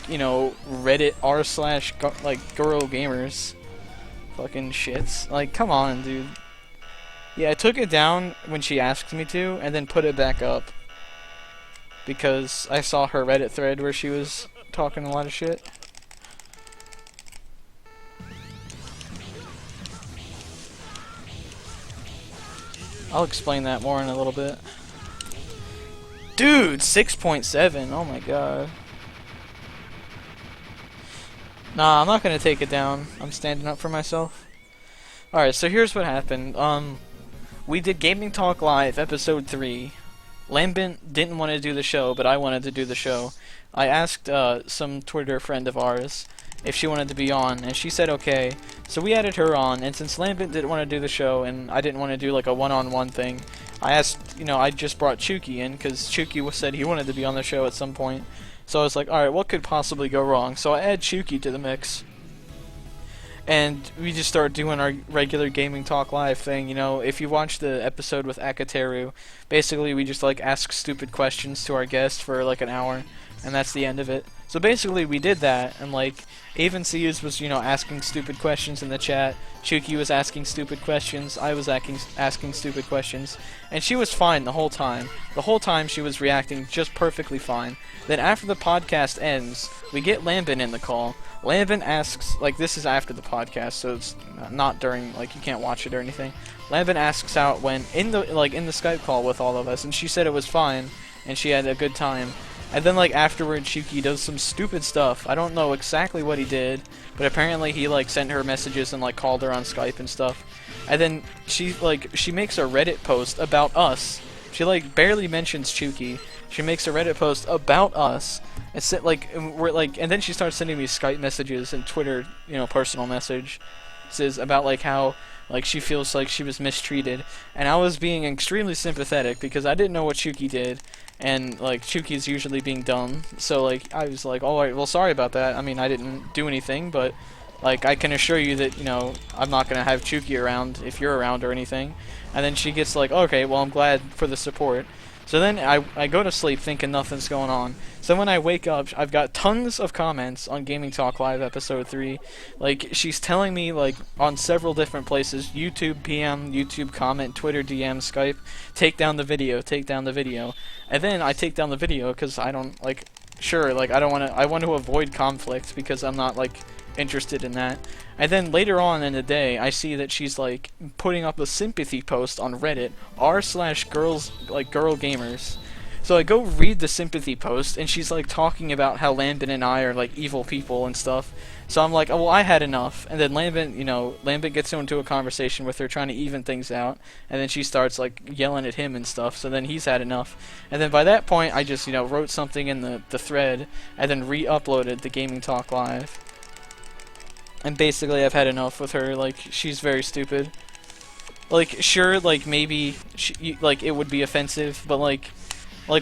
like, you know, Reddit r slash like girl gamers. Fucking shits. Like, come on, dude. Yeah, I took it down when she asked me to, and then put it back up. Because I saw her Reddit thread where she was talking a lot of shit. I'll explain that more in a little bit. Dude, 6.7. Oh my god. Nah, I'm not gonna take it down. I'm standing up for myself. Alright, so here's what happened. We did Gaming Talk Live, episode 3. Lambent didn't want to do the show, but I wanted to do the show. I asked some Twitter friend of ours if she wanted to be on, and she said okay. So we added her on, and since Lambent didn't want to do the show, and I didn't want to do like a one-on-one thing, I asked, you know, I just brought Chuki in, because Chuki said he wanted to be on the show at some point. So I was like, alright, what could possibly go wrong? So I add Chuki to the mix. And we just start doing our regular Gaming Talk Live thing, you know. If you watch the episode with Akateru, basically we just like ask stupid questions to our guest for like an hour, and that's the end of it. So basically we did that, and like Aven Seas was, you know, asking stupid questions in the chat, Chuki was asking stupid questions, I was asking stupid questions, and she was fine the whole time. The whole time she was reacting just perfectly fine. Then after the podcast ends, we get Lambent in the call. Lambent asks, like, this is after the podcast, so it's not during, like, you can't watch it or anything. Lambent asks out when in the Skype call with all of us, and she said it was fine, and she had a good time. And then, like, afterward, Chuki does some stupid stuff. I don't know exactly what he did, but apparently he, like, sent her messages and, like, called her on Skype and stuff. And then she makes a Reddit post about us. She, like, barely mentions Chuki. She makes a Reddit post about us. It's like, and then she starts sending me Skype messages and Twitter, you know, personal messages about, like, how, like, she feels like she was mistreated. And I was being extremely sympathetic because I didn't know what Chuki did. And, like, Chuki's usually being dumb. So, like, I was like, alright, well, sorry about that. I mean, I didn't do anything, but, like, I can assure you that, you know, I'm not going to have Chuki around if you're around or anything. And then she gets like, okay, well, I'm glad for the support. So then I go to sleep thinking nothing's going on. So when I wake up, I've got tons of comments on Gaming Talk Live episode 3. Like, she's telling me, like, on several different places, YouTube PM, YouTube comment, Twitter DM, Skype, take down the video, take down the video. And then I take down the video because I don't, like, sure, like, I want to avoid conflict because I'm not, like, interested in that. And then later on in the day, I see that she's like putting up a sympathy post on Reddit r/girls, like, girl gamers. So I go read the sympathy post, and she's like talking about how Lambent and I are like evil people and stuff. So I'm like, oh, well, I had enough. And then Lambent, you know, Lambent gets into a conversation with her trying to even things out, and then she starts like yelling at him and stuff. So then he's had enough. And then by that point, I just, you know, wrote something in the thread, and then re-uploaded the Gaming Talk Live. And basically, I've had enough with her. Like, she's very stupid. Like, sure, like, maybe, like, it would be offensive, but, like,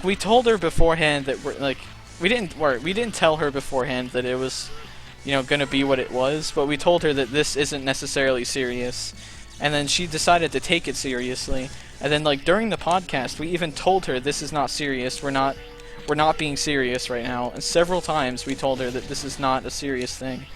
we told her beforehand that we didn't tell her beforehand that it was, you know, gonna be what it was, but we told her that this isn't necessarily serious. And then she decided to take it seriously. And then, like, during the podcast, we even told her this is not serious, we're not being serious right now. And several times we told her that this is not a serious thing.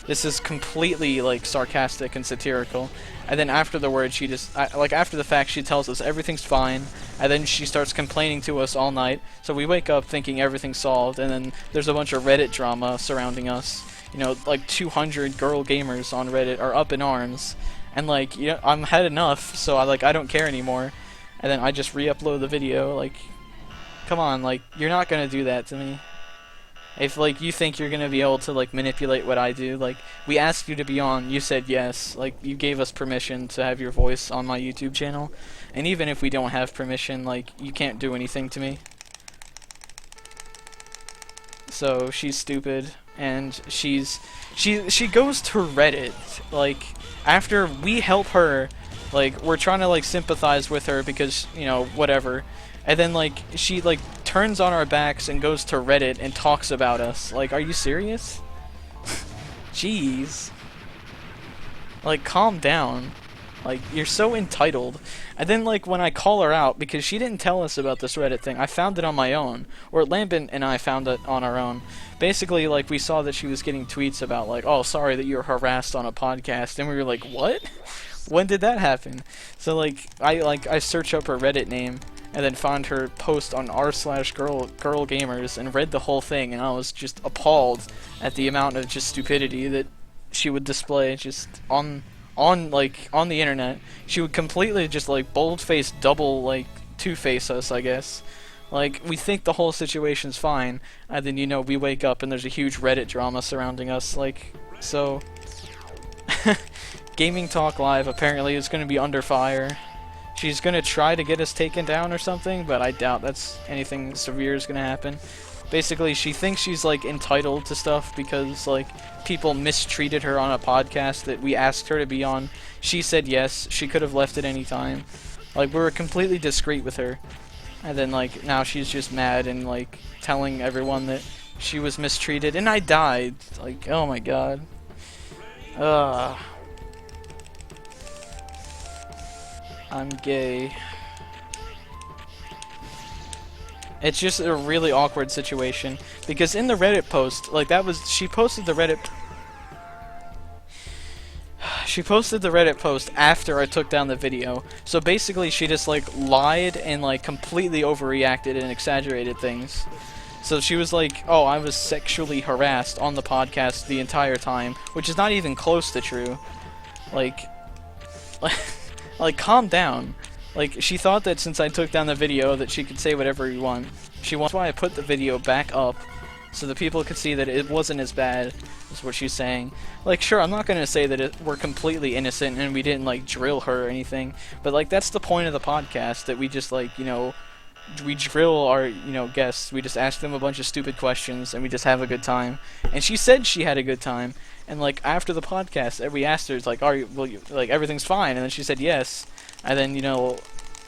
This is completely, like, sarcastic and satirical. And then after the word, she just, like, after the fact, she tells us everything's fine. And then she starts complaining to us all night. So we wake up thinking everything's solved. And then there's a bunch of Reddit drama surrounding us. You know, like 200 girl gamers on Reddit are up in arms. And, like, you know, I'm had enough, so I don't care anymore. And then I just re-upload the video. Like, come on, like, you're not gonna do that to me. If, like, you think you're gonna be able to, like, manipulate what I do, like, we asked you to be on, you said yes, like, you gave us permission to have your voice on my YouTube channel, and even if we don't have permission, like, you can't do anything to me. So, she's stupid, and she goes to Reddit, like, after we help her, like, we're trying to, like, sympathize with her because, you know, whatever, and then, like, she, like, turns on our backs and goes to Reddit and talks about us. Like, are you serious? Jeez. Like, calm down. Like, you're so entitled. And then, like, when I call her out, because she didn't tell us about this Reddit thing, I found it on my own. Or Lambent and I found it on our own. Basically, like, we saw that she was getting tweets about, like, oh, sorry that you were harassed on a podcast. And we were like, what? When did that happen? So, I search up her Reddit name, and then found her post on r/girl gamers and read the whole thing, and I was just appalled at the amount of just stupidity that she would display just on the internet. She would completely just like bold-face double like two-face us, I guess. Like, we think the whole situation's fine, and then, you know, we wake up and there's a huge Reddit drama surrounding us, like, so Gaming Talk Live apparently is going to be under fire. She's going to try to get us taken down or something, but I doubt that's anything severe is going to happen. Basically, she thinks she's, like, entitled to stuff because, like, people mistreated her on a podcast that we asked her to be on. She said yes. She could have left at any time. Like, we were completely discreet with her. And then, like, now she's just mad and, like, telling everyone that she was mistreated. And I died. Like, oh my god. I'm gay. It's just a really awkward situation because in the Reddit post, like she posted the Reddit post after I took down the video. So basically she just like lied and like completely overreacted and exaggerated things. So she was like, "Oh, I was sexually harassed on the podcast the entire time," which is not even close to true. Like like, calm down. Like, she thought that since I took down the video that she could say whatever you want. That's why I put the video back up, so that people could see that it wasn't as bad as what she's saying. Like, sure, I'm not gonna say that we're completely innocent and we didn't, like, drill her or anything, but, like, that's the point of the podcast, that we just, like, you know, we drill our, you know, guests. We just ask them a bunch of stupid questions and we just have a good time. And she said she had a good time. And like after the podcast, we asked her, like, like everything's fine? And then she said yes. And then, you know,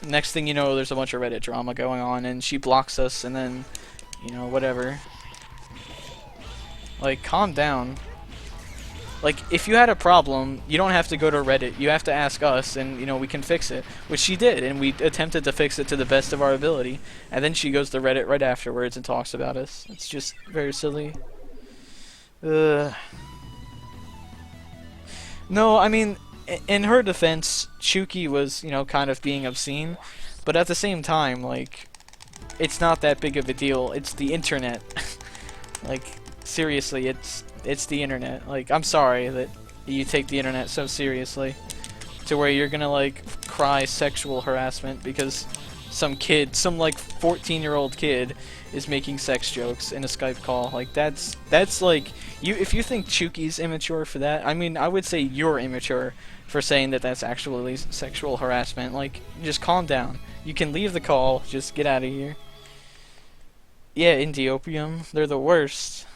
next thing you know, there's a bunch of Reddit drama going on, and she blocks us, and then, you know, whatever. Like, calm down. Like, if you had a problem, you don't have to go to Reddit. You have to ask us, and, you know, we can fix it. Which she did, and we attempted to fix it to the best of our ability. And then she goes to Reddit right afterwards and talks about us. It's just very silly. No, I mean, in her defense, Chuki was, you know, kind of being obscene. But at the same time, like, it's not that big of a deal. It's the internet. Like, seriously, it's the internet. Like, I'm sorry that you take the internet so seriously to where you're gonna, like, cry sexual harassment because some kid, some, like, 14-year-old kid is making sex jokes in a Skype call. Like, that's like, if you think Chuki's immature for that, I mean, I would say you're immature for saying that that's actually sexual harassment. Like, just calm down. You can leave the call, just get out of here. Yeah, Indiopium, they're the worst.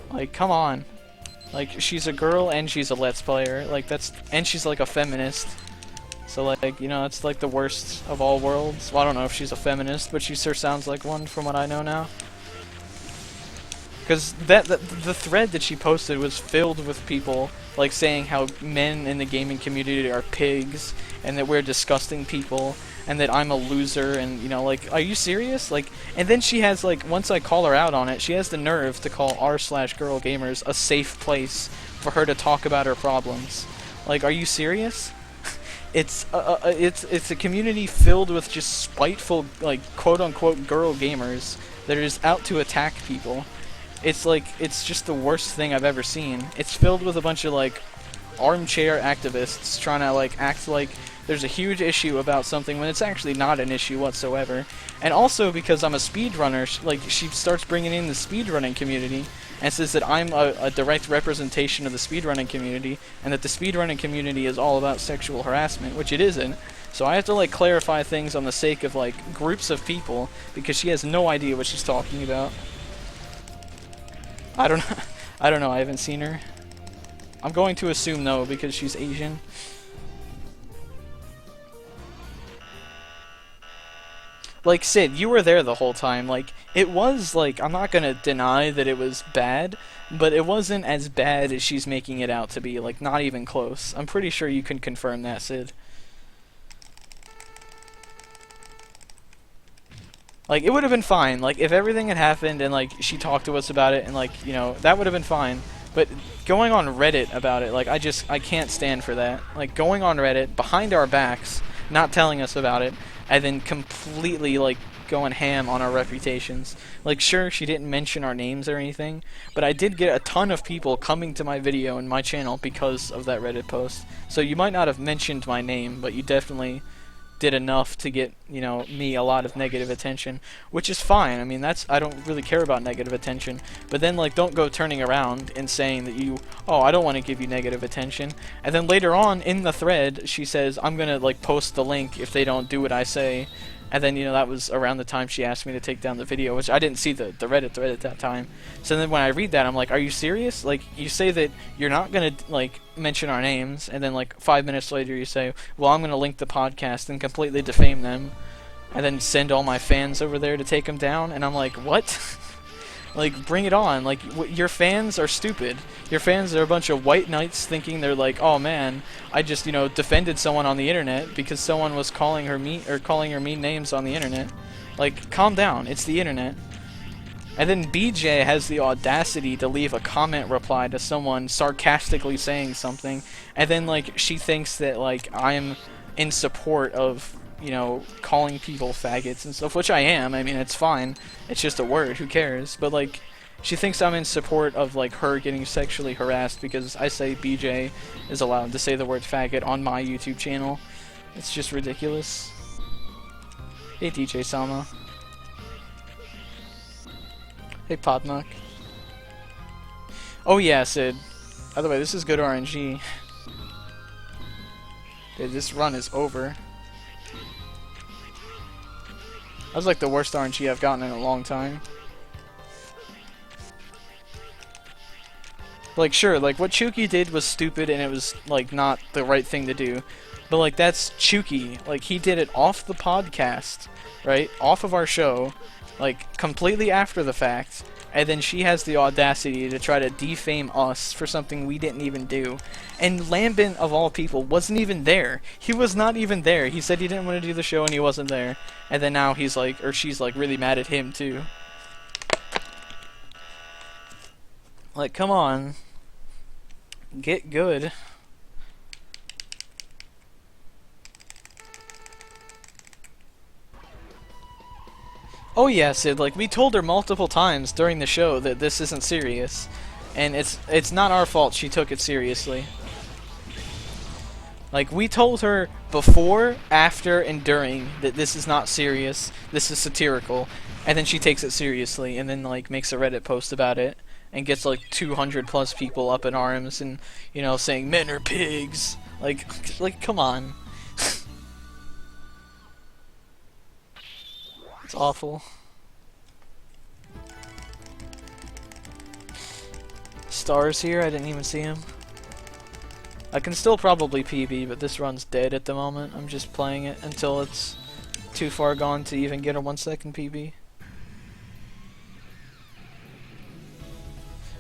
Like, come on. Like, she's a girl and she's a Let's Player. Like, and she's like a feminist. So, like, you know, it's like the worst of all worlds. Well, I don't know if she's a feminist, but she sure sounds like one from what I know now. Because the thread that she posted was filled with people, like, saying how men in the gaming community are pigs, and that we're disgusting people, and that I'm a loser, and, you know, like, are you serious? Like, and then she has, like, once I call her out on it, she has the nerve to call r/girl gamers a safe place for her to talk about her problems. Like, are you serious? It's a community filled with just spiteful, like, quote-unquote girl gamers that are just out to attack people. It's like, it's just the worst thing I've ever seen. It's filled with a bunch of, like, armchair activists trying to, like, act like there's a huge issue about something when it's actually not an issue whatsoever. And also because I'm a speedrunner, like, she starts bringing in the speedrunning community and says that I'm a direct representation of the speedrunning community, and that the speedrunning community is all about sexual harassment, which it isn't. So I have to, like, clarify things on the sake of, like, groups of people, because she has no idea what she's talking about. I don't know, I haven't seen her. I'm going to assume no, because she's Asian. Like, Sid, you were there the whole time. Like, it was, like, I'm not gonna deny that it was bad, but it wasn't as bad as she's making it out to be, like, not even close. I'm pretty sure you can confirm that, Sid. Like, it would have been fine, like, if everything had happened and, like, she talked to us about it and, like, you know, that would have been fine. But going on Reddit about it, like, I can't stand for that. Like, going on Reddit, behind our backs, not telling us about it, and then completely, like, going ham on our reputations. Like, sure, she didn't mention our names or anything, but I did get a ton of people coming to my video and my channel because of that Reddit post. So you might not have mentioned my name, but you definitely did enough to get, you know, me a lot of negative attention, which is fine. I mean, I don't really care about negative attention, but then, like, don't go turning around and saying that oh, I don't want to give you negative attention, and then later on in the thread, she says, I'm gonna, like, post the link if they don't do what I say. And then, you know, that was around the time she asked me to take down the video, which I didn't see the Reddit thread at that time. So then when I read that, I'm like, are you serious? Like, you say that you're not going to, like, mention our names, and then, like, 5 minutes later you say, well, I'm going to link the podcast and completely defame them, and then send all my fans over there to take them down? And I'm like, what? Like, bring it on. Like, your fans are stupid. Your fans are a bunch of white knights thinking they're like, oh man, I just, you know, defended someone on the internet because someone was calling her mean names on the internet. Like, calm down. It's the internet. And then BJ has the audacity to leave a comment reply to someone sarcastically saying something, and then, like, she thinks that, like, I'm in support of, you know, calling people faggots and stuff, which I am. I mean, it's fine. It's just a word. Who cares? But, like, she thinks I'm in support of, like, her getting sexually harassed because I say BJ is allowed to say the word faggot on my YouTube channel. It's just ridiculous. Hey, DJ Sama. Hey, Podnock. Oh, yeah, Sid. By the way, this is good RNG. Dude, this run is over. That was like the worst RNG I've gotten in a long time. Like, sure, like, what Chuki did was stupid and it was, like, not the right thing to do. But, like, that's Chuki. Like, he did it off the podcast, right? Off of our show, like, completely after the fact. And then she has the audacity to try to defame us for something we didn't even do. And Lambent, of all people, wasn't even there. He was not even there. He said he didn't want to do the show and he wasn't there. And then now he's like, or she's like, really mad at him too. Like, come on. Get good. Oh yeah, Sid, like, we told her multiple times during the show that this isn't serious. And it's not our fault she took it seriously. Like, we told her before, after, and during that this is not serious, this is satirical, and then she takes it seriously, and then, like, makes a Reddit post about it, and gets, like, 200 plus people up in arms, and, you know, saying, men are pigs. Like, come on. It's awful. Stars here, I didn't even see him. I can still probably PB, but this run's dead at the moment. I'm just playing it until it's too far gone to even get a 1 second PB.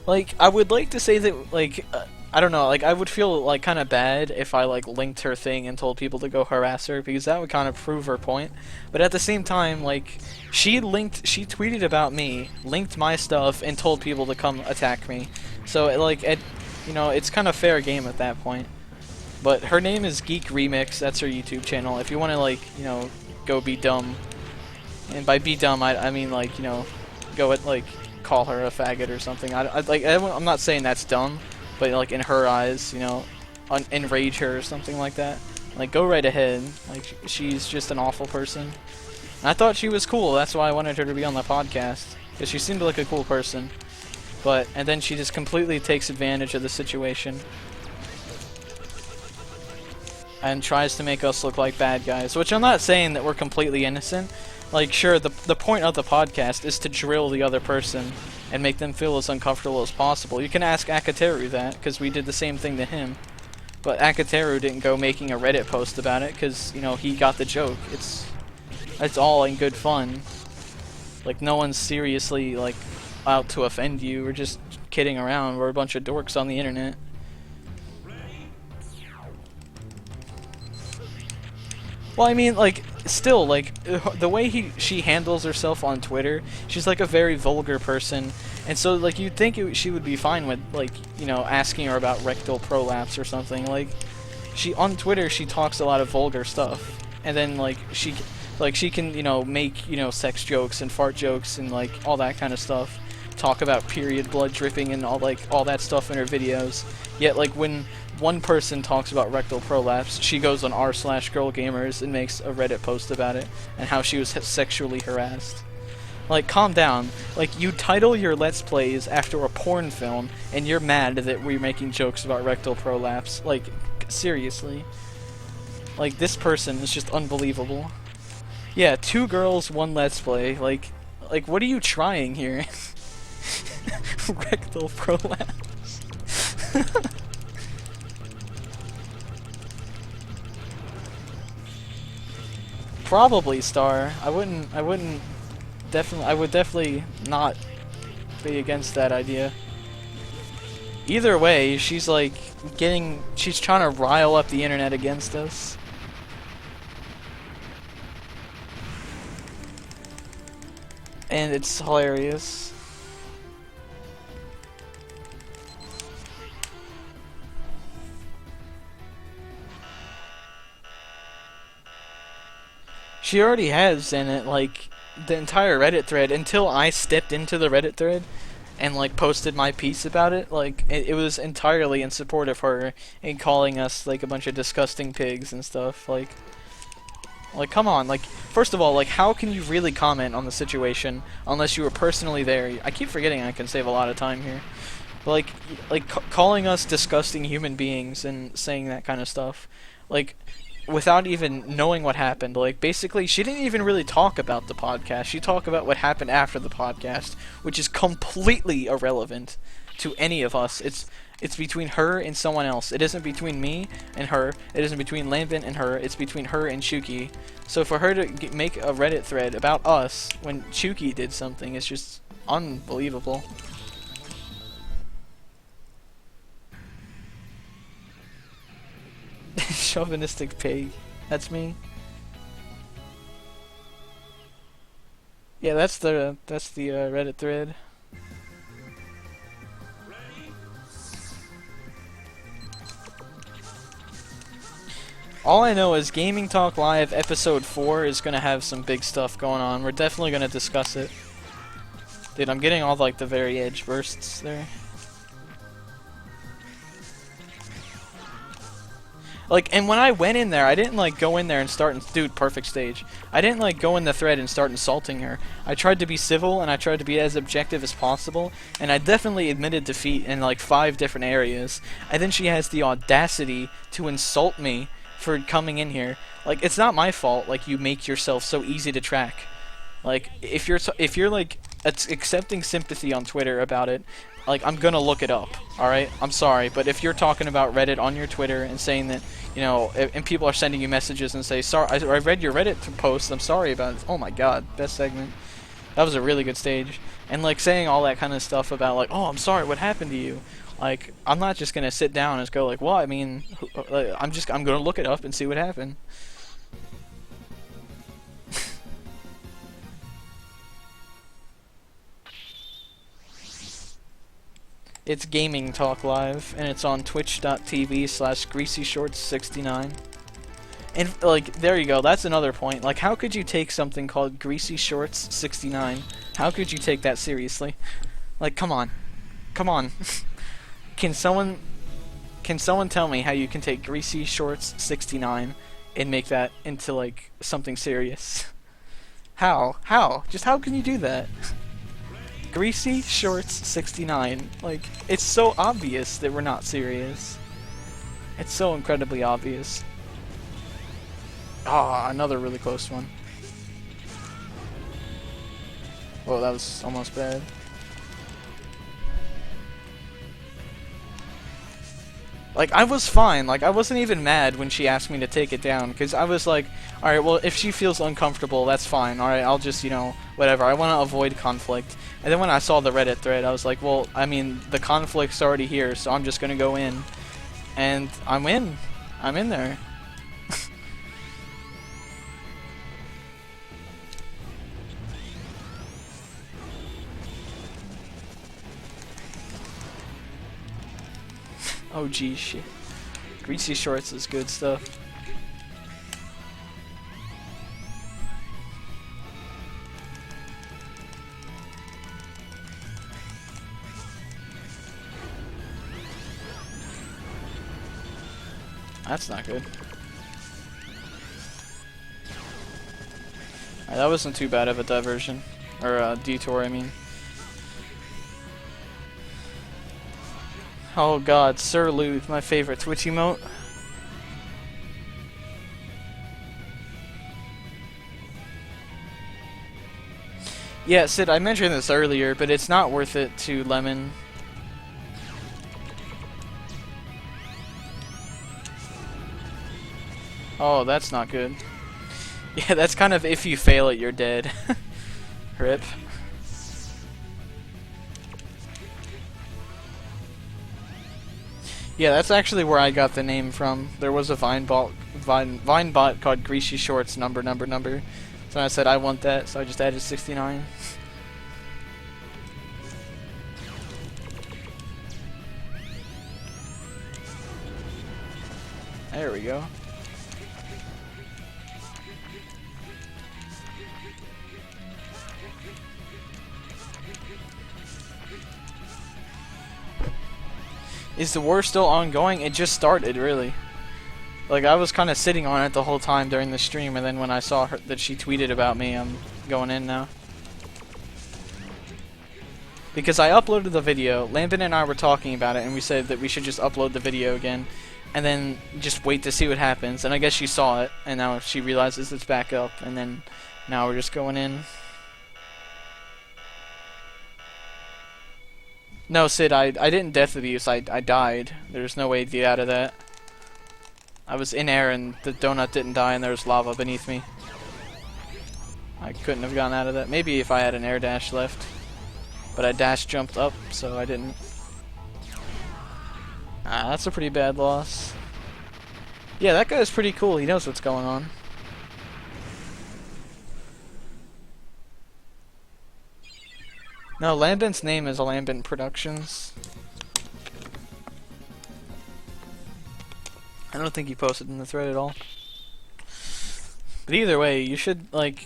Like, I would like to say that, like, I don't know, like, I would feel, like, kind of bad if I, like, linked her thing and told people to go harass her, because that would kind of prove her point. But at the same time, like, she tweeted about me, linked my stuff, and told people to come attack me. So, like, you know, it's kind of fair game at that point. But her name is Geek Remix, that's her YouTube channel. If you want to, like, you know, go be dumb. And by be dumb, I mean, like, you know, go at, like, call her a faggot or something. I'm not saying that's dumb, but, like, in her eyes, you know, enrage her or something like that. Like, go right ahead. Like, she's just an awful person. And I thought she was cool, that's why I wanted her to be on the podcast. Because she seemed like a cool person. And then she just completely takes advantage of the situation. And tries to make us look like bad guys. Which I'm not saying that we're completely innocent. Like, sure, the point of the podcast is to drill the other person and make them feel as uncomfortable as possible. You can ask Akateru that, because we did the same thing to him. But Akateru didn't go making a Reddit post about it, because, you know, he got the joke. It's all in good fun. Like, no one's seriously, like, out to offend you. We're just kidding around. We're a bunch of dorks on the internet. Well, I mean, like, still, like, the way she handles herself on Twitter, she's, like, a very vulgar person. And so, like, you'd think she would be fine with, like, you know, asking her about rectal prolapse or something. Like, on Twitter, she talks a lot of vulgar stuff. And then, like, she can, you know, make, you know, sex jokes and fart jokes and, like, all that kind of stuff. Talk about period blood dripping and all that stuff in her videos. Yet, like, when one person talks about rectal prolapse, she goes on r/girlgamers and makes a Reddit post about it and how she was sexually harassed. Like, calm down. Like, you title your Let's Plays after a porn film, and you're mad that we're making jokes about rectal prolapse. Like, seriously. Like, this person is just unbelievable. Yeah, 2 girls, 1 Let's Play. Like, what are you trying here? Rectal prolapse. Probably Star. I would definitely not be against that idea. Either way, she's like she's trying to rile up the internet against us. And it's hilarious. She already has in it, like, the entire Reddit thread, until I stepped into the Reddit thread and, like, posted my piece about it. Like, it was entirely in support of her and calling us, like, a bunch of disgusting pigs and stuff. Like, come on. Like, first of all, like, how can you really comment on the situation unless you were personally there? I keep forgetting I can save a lot of time here. But, calling us disgusting human beings and saying that kind of stuff. Like, without even knowing what happened. Like, basically, she didn't even really talk about the podcast. She talked about what happened after the podcast, which is completely irrelevant to any of us. It's between her and someone else. It isn't between me and her. It isn't between Lambent and her. It's between her and Chuki. So for her to make a Reddit thread about us when Chuki did something is just unbelievable. Chauvinistic pig. That's me. Yeah, that's the Reddit thread. All I know is Gaming Talk Live episode 4 is gonna have some big stuff going on. We're definitely gonna discuss it. Dude, I'm getting all like the very edge bursts there. Like, and when I went in there, I didn't, like, go in there and start, dude, perfect stage. I didn't, like, go in the thread and start insulting her. I tried to be civil, and I tried to be as objective as possible, and I definitely admitted defeat in, like, 5 different areas. And then she has the audacity to insult me for coming in here. Like, it's not my fault, like, you make yourself so easy to track. Like, if you're, like, accepting sympathy on Twitter about it, like, I'm gonna look it up, alright? I'm sorry, but if you're talking about Reddit on your Twitter and saying that, you know, and people are sending you messages and say, sorry, I read your Reddit post, I'm sorry about it. Oh my god, best segment. That was a really good stage. And, like, saying all that kind of stuff about, like, oh, I'm sorry, what happened to you? Like, I'm not just gonna sit down and just go, like, well, I mean, I'm gonna look it up and see what happened. It's Gaming Talk Live, and it's on twitch.tv/GreasyShorts69. And, like, there you go, that's another point. Like, how could you take something called Greasy Shorts 69? How could you take that seriously? Like, come on. Come on. Can someone tell me how you can take Greasy Shorts 69 and make that into, like, something serious? How? How? Just how can you do that? Greasy Shorts 69. Like, it's so obvious that we're not serious. It's so incredibly obvious. Ah, another really close one. Whoa, that was almost bad. Like, I was fine. Like, I wasn't even mad when she asked me to take it down, because I was like, alright, well, if she feels uncomfortable, that's fine. Alright, I'll just, you know, whatever. I want to avoid conflict. And then when I saw the Reddit thread, I was like, well, I mean, the conflict's already here, so I'm just going to go in. And I'm in. I'm in there. Oh, geez, shit. Greasy Shorts is good stuff. That's not good. Alright, that wasn't too bad of a diversion. Or a detour, I mean. Oh god, Sir Lude, my favorite Twitch emote. Yeah, Sid, I mentioned this earlier, but it's not worth it to Lemon. Oh, that's not good. Yeah, that's kind of if you fail it, you're dead. Rip. Yeah, that's actually where I got the name from. There was a Vine bot called Greasy Shorts number. So I said I want that, so I just added 69. There we go. Is the war still ongoing? It just started, really. Like, I was kind of sitting on it the whole time during the stream, and then when I saw her that she tweeted about me, I'm going in now. Because I uploaded the video, Lambin and I were talking about it, and we said that we should just upload the video again, and then just wait to see what happens. And I guess she saw it, and now she realizes it's back up, and then now we're just going in. No, Sid, I didn't death abuse, I died. There's no way to get out of that. I was in air and the donut didn't die and there was lava beneath me. I couldn't have gotten out of that. Maybe if I had an air dash left. But I dash jumped up, so I didn't. Ah, that's a pretty bad loss. Yeah, that guy's pretty cool, he knows what's going on. No, Lambent's name is Lambent Productions. I don't think he posted in the thread at all. But either way, you should, like,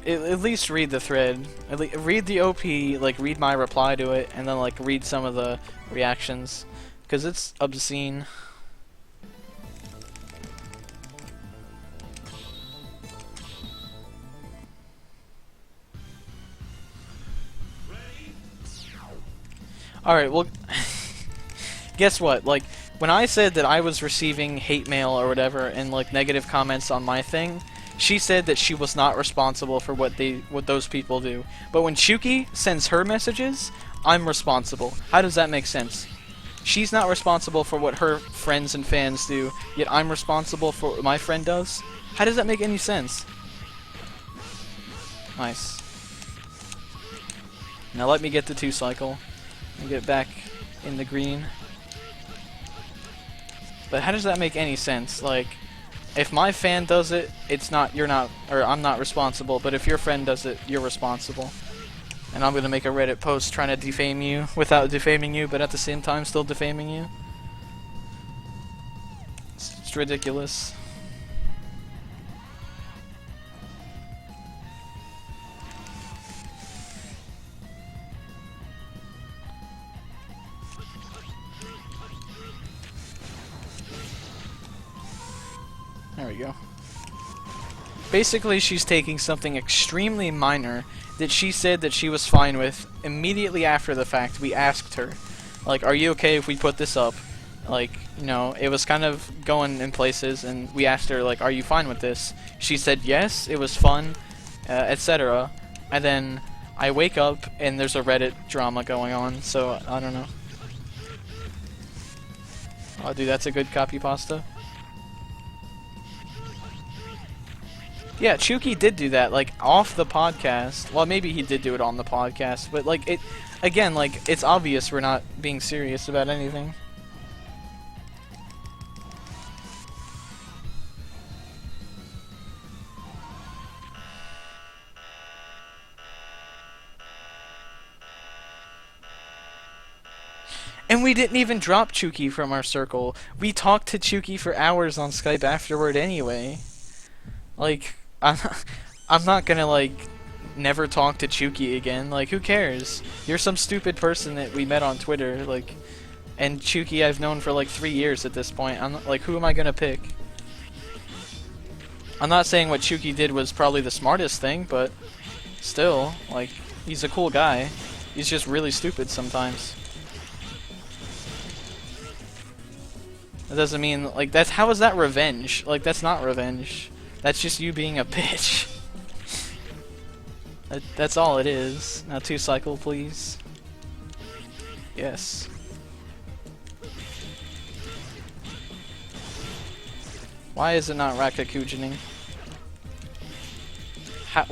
at least read the thread. Read the OP, like, read my reply to it, and then, like, read some of the reactions. Because it's obscene. Alright, well, guess what? Like, when I said that I was receiving hate mail or whatever and, like, negative comments on my thing, she said that she was not responsible for what those people do. But when Chuki sends her messages, I'm responsible. How does that make sense? She's not responsible for what her friends and fans do, yet I'm responsible for what my friend does? How does that make any sense? Nice. Now let me get the 2-cycle. And get back in the green. But how does that make any sense? Like, if my fan does it, it's not, you're not, or I'm not responsible, but if your friend does it, you're responsible. And I'm gonna make a Reddit post trying to defame you without defaming you, but at the same time still defaming you. It's ridiculous. There we go. Basically, she's taking something extremely minor that she said that she was fine with immediately after the fact. We asked her, like, are you okay if we put this up? Like, you know, it was kind of going in places, and we asked her, like, are you fine with this? She said yes, it was fun, etc. And then I wake up, and there's a Reddit drama going on, so I don't know. Oh, dude, that's a good copy pasta. Yeah, Chuki did do that, like, off the podcast. Well, maybe he did do it on the podcast, but, like, it... Again, like, it's obvious we're not being serious about anything. And we didn't even drop Chuki from our circle. We talked to Chuki for hours on Skype afterward anyway. Like, I'm not gonna, like, never talk to Chuki again. Like, who cares? You're some stupid person that we met on Twitter, like, and Chuki I've known for, like, 3 years at this point. I'm like, who am I gonna pick? I'm not saying what Chuki did was probably the smartest thing, but still, like, he's a cool guy. He's just really stupid sometimes. That doesn't mean, like, that's, how is that revenge? Like, that's not revenge. That's just you being a bitch. That's all it is. Now 2 cycle, please. Yes. Why is it not Rakakujining?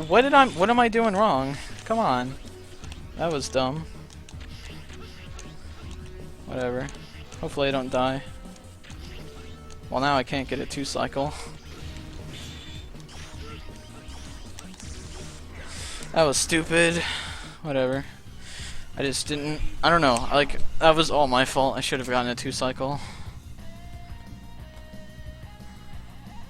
What am I doing wrong? Come on. That was dumb. Whatever. Hopefully I don't die. Well, now I can't get a 2 cycle. That was stupid. Whatever. I just didn't... I don't know. Like, that was all my fault. I should have gotten a 2 cycle.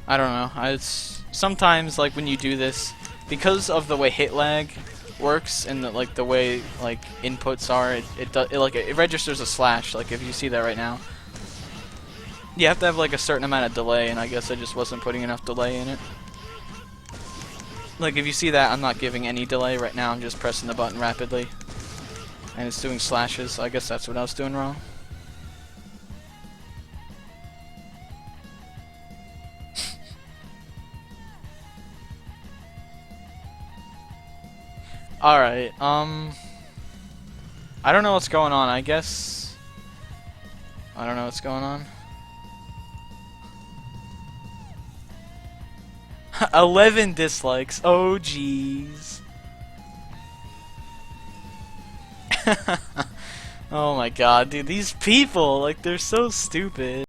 I don't know. It's sometimes, like, when you do this, because of the way hit lag works and the, like, the way, like, inputs are, it registers a slash. Like, if you see that right now, you have to have, like, a certain amount of delay, and I guess I just wasn't putting enough delay in it. Like, if you see that, I'm not giving any delay right now. I'm just pressing the button rapidly, and it's doing slashes. So I guess that's what I was doing wrong. Alright, I don't know what's going on, I guess. I don't know what's going on. 11 dislikes, oh jeez. Oh my god, dude, these people, like, they're so stupid.